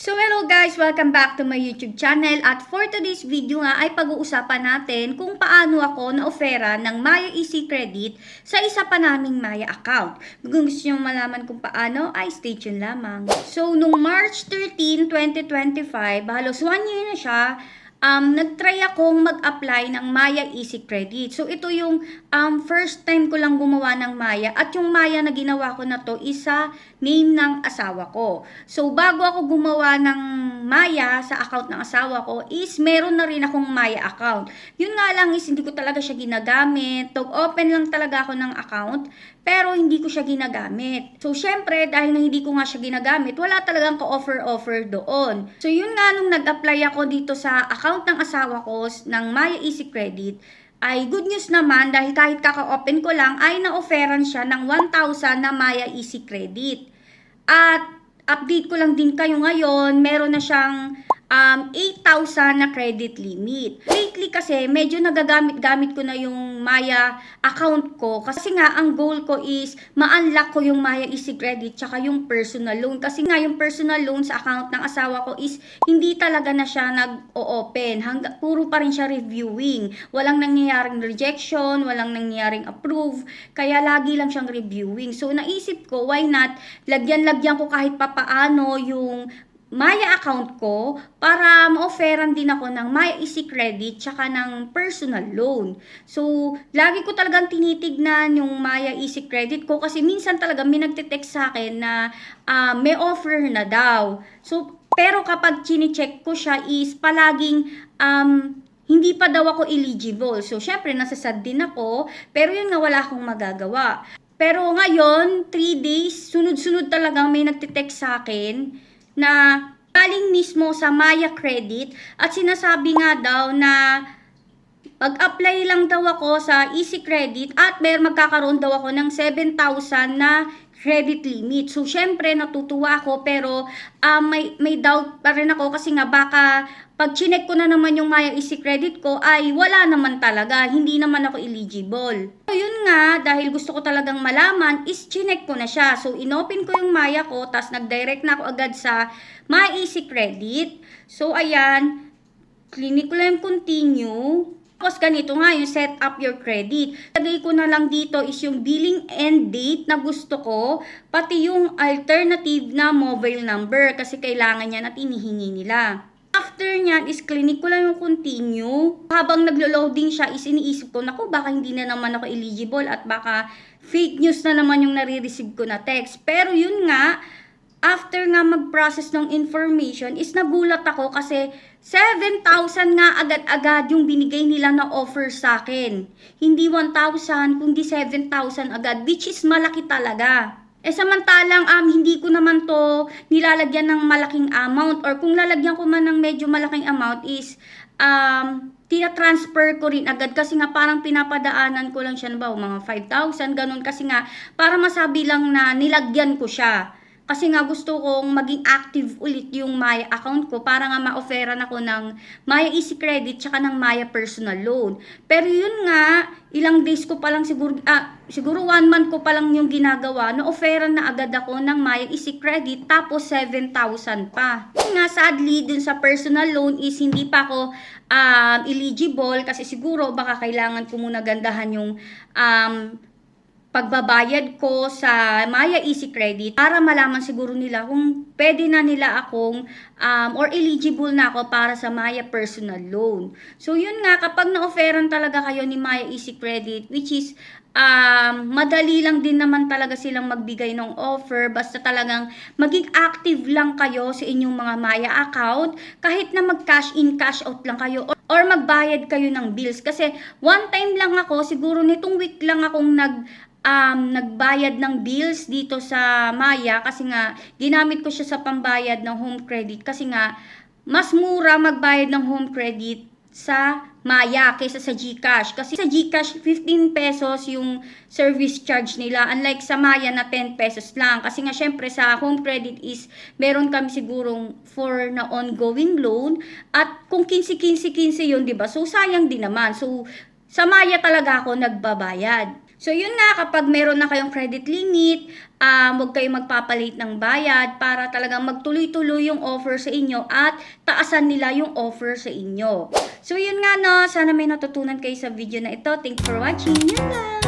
So hello guys, welcome back to my YouTube channel at for today's video nga ay pag-uusapan natin kung paano ako na-offera ng Maya Easy Credit sa isa pa naming Maya account. Kung gusto nyo malaman kung paano ay stay tuned lamang. So nung March 13, 2025, halos 1 year na siya, nag-try akong mag-apply ng Maya Easy Credit. So ito yung first time ko lang gumawa ng Maya at yung Maya na ginawa ko na to is sa name ng asawa ko. So bago ako gumawa ng Maya sa account ng asawa ko is meron na rin akong Maya account. Yun nga lang is hindi ko talaga siya ginagamit. Open lang talaga ako ng account pero hindi ko siya ginagamit. So syempre dahil na hindi ko nga siya ginagamit, wala talagang ka-offer doon. So yun nga nung nag-apply ako dito sa account ng asawa ko ng Maya Easy Credit, ay good news naman dahil kahit kaka-open ko lang ay na-offeran siya ng 1,000 na Maya Easy Credit. At update ko lang din kayo ngayon, meron na siyang 8,000 na credit limit. Lately kasi medyo nagagamit ko na yung Maya account ko kasi nga ang goal ko is ma-unlock ko yung Maya Easy Credit tsaka yung personal loan. Kasi nga yung personal loan sa account ng asawa ko is hindi talaga na siya nag-o-open. Puro pa rin siya reviewing. Walang nangyayaring rejection, walang nangyayaring approve. Kaya lagi lang siyang reviewing. So naisip ko, why not lagyan ko kahit papaano yung Maya account ko para ma-offeran din ako ng Maya Easy Credit tsaka ng personal loan. So, lagi ko talagang tinitignan yung Maya Easy Credit ko kasi minsan talaga may nagte-text sa akin na may offer na daw. So, pero kapag chine-check ko siya is palaging hindi pa daw ako eligible. So, syempre, nasasad din ako. Pero yun nga, wala akong magagawa. Pero ngayon, 3 days, sunod-sunod talagang may nagte-text sa akin na galing mismo sa Maya Credit at sinasabi nga daw na mag-apply lang daw ako sa Easy Credit at magkakaroon daw ako ng 7,000 na credit limit. So, syempre, natutuwa ako pero may doubt pa rin ako kasi nga baka pag chinek ko na naman yung Maya Easy Credit ko ay wala naman talaga. Hindi naman ako eligible. So, yun nga, dahil gusto ko talagang malaman is chinek ko na siya. So, inopen ko yung Maya ko tapos nag-direct na ako agad sa Maya Easy Credit. So, ayan, clinic ko lang yung continue. Tapos ganito nga yung set up your credit. Lagay ko na lang dito is yung billing end date na gusto ko, pati yung alternative na mobile number kasi kailangan yan at inihingi nila. After nyan is clinic ko lang yung continue. Habang naglo-loading siya is iniisip ko, naku baka hindi na naman ako eligible at baka fake news na naman yung nare-receive ko na text. Pero yun nga, after nga mag-process ng information is nagulat ako kasi 7,000 nga agad-agad yung binigay nila na offer sa akin. Hindi 1,000 kundi 7,000 agad, which is malaki talaga. Samantalang hindi ko naman to nilalagyan ng malaking amount or kung lalagyan ko man ng medyo malaking amount is tina-transfer ko rin agad kasi nga parang pinapadaanan ko lang siya mga 5,000 ganun kasi nga para masabi lang na nilagyan ko siya. Kasi nga gusto kong maging active ulit yung Maya account ko para nga ma-offeran ako ng Maya Easy Credit tsaka ng Maya Personal Loan. Pero yun nga, ilang days ko pa lang siguro 1 month ko pa lang yung ginagawa, na-offeran na agad ako ng Maya Easy Credit tapos 7,000 pa. Yun nga, sadly, dun sa personal loan is hindi pa ako eligible kasi siguro baka kailangan ko muna gandahan yung pagbabayad ko sa Maya Easy Credit para malaman siguro nila kung pwede na nila akong or eligible na ako para sa Maya Personal Loan. So yun nga, kapag na-offeran talaga kayo ni Maya Easy Credit, which is madali lang din naman talaga silang magbigay ng offer basta talagang maging active lang kayo sa inyong mga Maya account kahit na mag-cash in, cash out lang kayo or magbayad kayo ng bills. Kasi one time lang ako, siguro nitong week lang akong nagbayad ng bills dito sa Maya kasi nga ginamit ko siya sa pambayad ng home credit kasi nga mas mura magbayad ng home credit sa Maya kaysa sa GCash. Kasi sa GCash, 15 pesos yung service charge nila. Unlike sa Maya na 10 pesos lang. Kasi nga syempre sa home credit is meron kami sigurong for na ongoing loan. At kung 15-15 yun, diba? So sayang din naman. So sa Maya talaga ako nagbabayad. So, yun nga, kapag meron na kayong credit limit, huwag kayong magpapalit ng bayad para talagang magtuloy-tuloy yung offer sa inyo at taasan nila yung offer sa inyo. So, yun nga no, sana may natutunan kayo sa video na ito. Thanks for watching. Yun lang!